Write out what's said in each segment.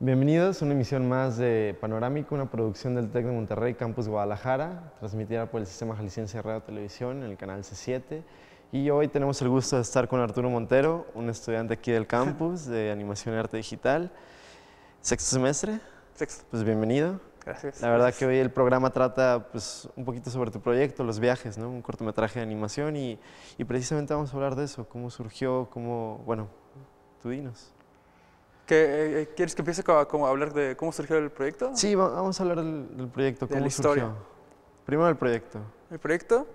Bienvenidos a una emisión más de Panorámico, una producción del TEC de Monterrey, Campus Guadalajara, transmitida por el Sistema Jalisciense de Radio y Televisión en el canal C7. Y hoy tenemos el gusto de estar con Arturo Montero, un estudiante aquí del campus de Animación y Arte Digital. ¿Sexto semestre? Sexto. Pues bienvenido. Gracias. La verdad que hoy el programa trata pues, un poquito sobre tu proyecto, los viajes, ¿no? Un cortometraje de animación y precisamente vamos a hablar de eso, cómo surgió, bueno, tú dinos. ¿Quieres que empiece a hablar de cómo surgió el proyecto? Sí, vamos a hablar del proyecto, De cómo la historia. surgió. Primero el proyecto. ¿El proyecto?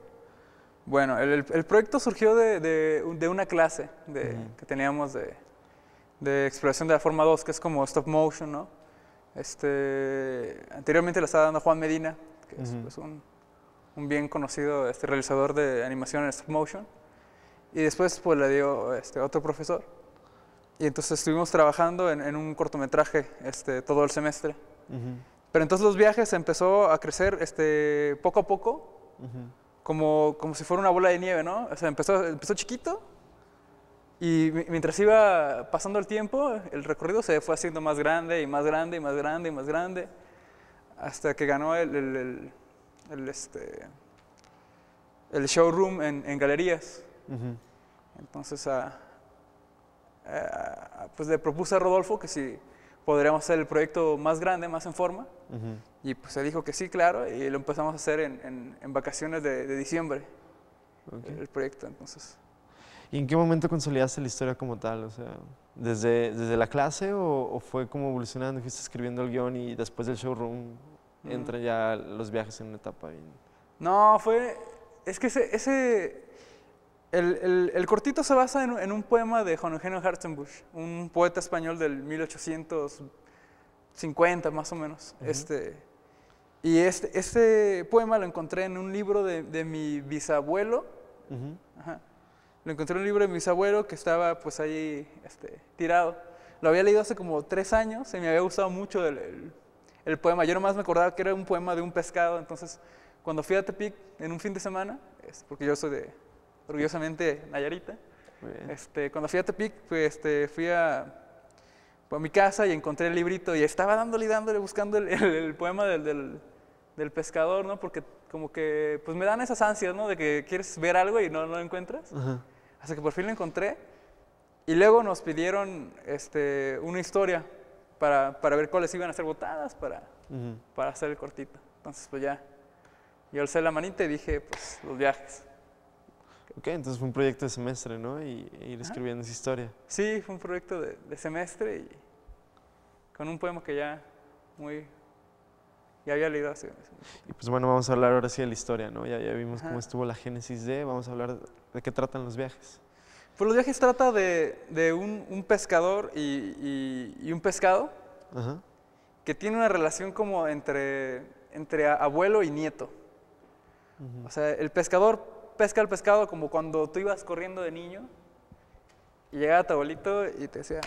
Bueno, el proyecto surgió de una clase que teníamos de exploración de la forma 2, que es como stop motion, ¿no? Anteriormente la estaba dando Juan Medina, que es pues, un bien conocido realizador de animación en stop motion. Y después pues la dio otro profesor. Y entonces estuvimos trabajando en un cortometraje todo el semestre. Pero entonces los viajes empezó a crecer poco a poco, como si fuera una bola de nieve, ¿no? O sea, empezó chiquito y mientras iba pasando el tiempo, el recorrido se fue haciendo más grande y más grande y más grande y más grande, hasta que ganó el showroom en galerías. Entonces pues le propuse a Rodolfo que si podríamos hacer el proyecto más grande, más en forma, y pues se dijo que sí, claro, y lo empezamos a hacer en vacaciones de diciembre, el proyecto. Entonces, ¿Y en qué momento consolidaste la historia como tal? O sea, ¿desde la clase o fue como evolucionando, fuiste escribiendo el guión y después del showroom entran ya los viajes en una etapa? No, es que el cortito se basa en un poema de Juan Eugenio Hartzenbusch, un poeta español del 1850 más o menos. Y este poema lo encontré en un libro de mi bisabuelo. Lo encontré en un libro de mi bisabuelo que estaba pues ahí tirado. Lo había leído hace como 3 años y me había gustado mucho el poema. Yo nomás me acordaba que era un poema de un pescado. Entonces, cuando fui a Tepic en un fin de semana, porque yo soy orgullosamente Nayarita, cuando fui a Tepic, pues, fui a mi casa y encontré el librito y estaba dándole, buscando el poema del pescador, ¿no? Porque como que pues me dan esas ansias, ¿no? De que quieres ver algo y no lo encuentras. Hasta que por fin lo encontré y luego nos pidieron una historia para ver cuáles iban a ser votadas para hacer el cortito. Entonces pues ya, yo alcé la manita y dije pues los viajes. Ok, entonces fue un proyecto de semestre, ¿no? Y ir escribiendo esa historia. Sí, fue un proyecto de semestre y con un poema que ya había leído hace. Y pues bueno, vamos a hablar ahora sí de la historia, ¿no? Ya vimos cómo estuvo la génesis vamos a hablar de qué tratan los viajes. Pues los viajes trata de un pescador y un pescado que tiene una relación como entre abuelo y nieto. O sea, el pescador pesca al pescado como cuando tú ibas corriendo de niño y llegaba tu abuelito y te decía,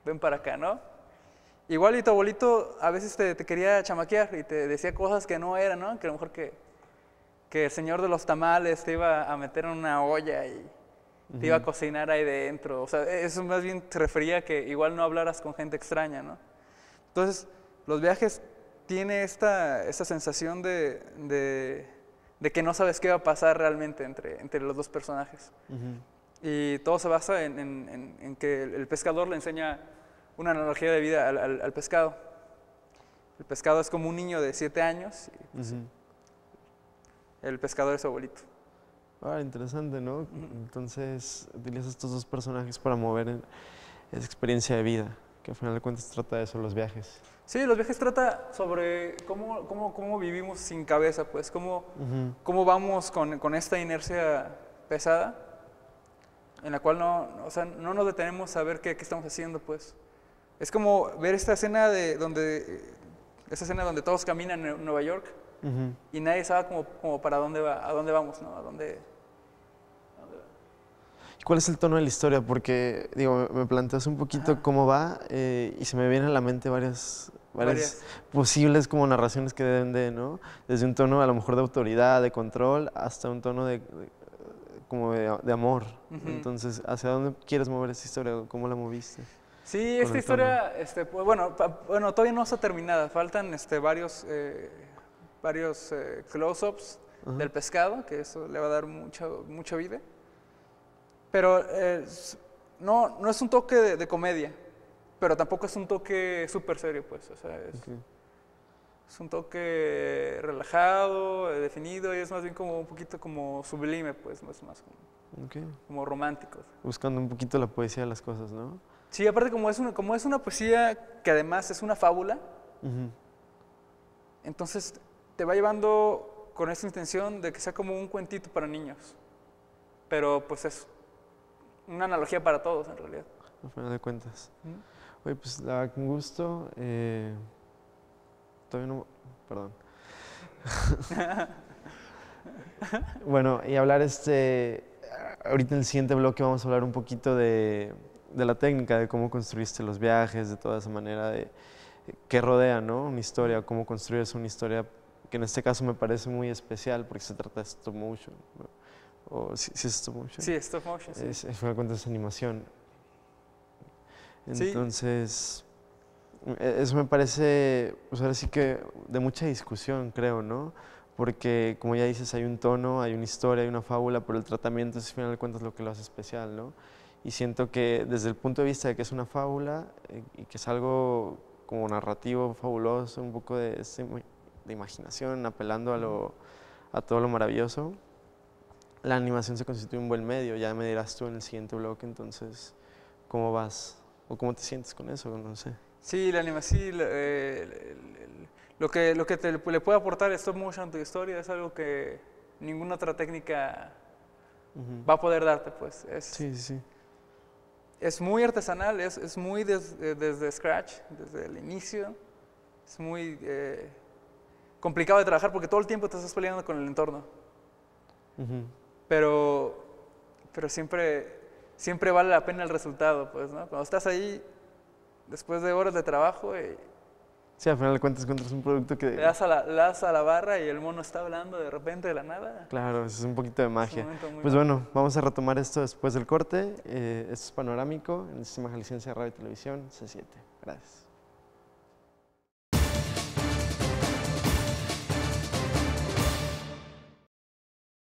ven para acá, ¿no? Igual y tu abuelito a veces te quería chamaquear y te decía cosas que no eran, ¿no? Que a lo mejor que el señor de los tamales te iba a meter en una olla y te iba a cocinar ahí dentro. O sea, eso más bien te refería a que igual no hablaras con gente extraña, ¿no? Entonces, los viajes tienen esta sensación de que no sabes qué va a pasar realmente entre los dos personajes. Y todo se basa en que el pescador le enseña una analogía de vida al pescado. El pescado es como un niño de 7 años y pues, el pescador es su abuelito. Ah, interesante, ¿no? Entonces utilizas estos dos personajes para mover esa experiencia de vida, que al final de cuentas trata de eso, los viajes. Sí, los viajes trata sobre cómo vivimos sin cabeza, pues, cómo vamos con esta inercia pesada, en la cual o sea, no nos detenemos a ver qué estamos haciendo, pues. Es como ver esta escena donde todos caminan en Nueva York y nadie sabe como para dónde vamos, ¿no? ¿Y cuál es el tono de la historia? Porque, digo, me planteas un poquito cómo va y se me vienen a la mente varias posibles como narraciones que deben de, ¿no? Desde un tono a lo mejor de autoridad, de control, hasta un tono como de amor. Entonces, ¿hacia dónde quieres mover esa historia? ¿Cómo la moviste? Sí, con esta el tono. historia, pues, bueno, todavía no está terminada. Faltan varios close-ups Ajá. del pescado, que eso le va a dar mucha vida. Pero no es un toque de comedia, pero tampoco es un toque súper serio, pues. O sea, Okay. es un toque relajado, definido, y es más bien como un poquito como sublime, pues, más Okay. como romántico. Buscando un poquito la poesía de las cosas, ¿no? Sí, aparte como es una poesía que además es una fábula, Ujú. entonces te va llevando con esa intención de que sea como un cuentito para niños. Pero pues es una analogía para todos en realidad. Al final de cuentas. ¿Mm? Oye, pues la verdad, con gusto. Todavía no. Perdón. Bueno, y hablar ahorita en el siguiente bloque vamos a hablar un poquito de la técnica, de cómo construiste los viajes, de toda esa manera de que rodea, ¿no? Una historia, cómo construyes una historia que en este caso me parece muy especial porque se trata de stop motion, ¿no? O si es stop motion. Sí, stop motion, sí. Al final de cuentas es animación. Sí. Entonces, eso me parece, pues ahora sí que de mucha discusión, creo, ¿no? Porque, como ya dices, hay un tono, hay una historia, hay una fábula, pero el tratamiento es, al final de cuentas, lo que lo hace especial, ¿no? Y siento que desde el punto de vista de que es una fábula y que es algo como narrativo, fabuloso, un poco de imaginación, apelando a todo lo maravilloso, la animación se constituye un buen medio. Ya me dirás tú en el siguiente bloque, entonces, ¿cómo vas? ¿O cómo te sientes con eso? No sé. Sí, la animación, sí, lo que le puede aportar stop motion a tu historia es algo que ninguna otra técnica va a poder darte, pues. Sí, sí, sí. Es muy artesanal, es muy desde scratch, desde el inicio. Es muy complicado de trabajar porque todo el tiempo te estás peleando con el entorno. Pero siempre vale la pena el resultado, pues, ¿no? Cuando estás ahí, después de horas de trabajo, Sí, al final de cuentas encuentras un producto que... le das a la barra y el mono está hablando de repente de la nada. Claro, eso es un poquito de Es un magia. momento muy Pues mágico. bueno, vamos a retomar esto después del corte. Esto es Panorámico en el Sistema Jalisciense de Radio y Televisión, C7. Gracias.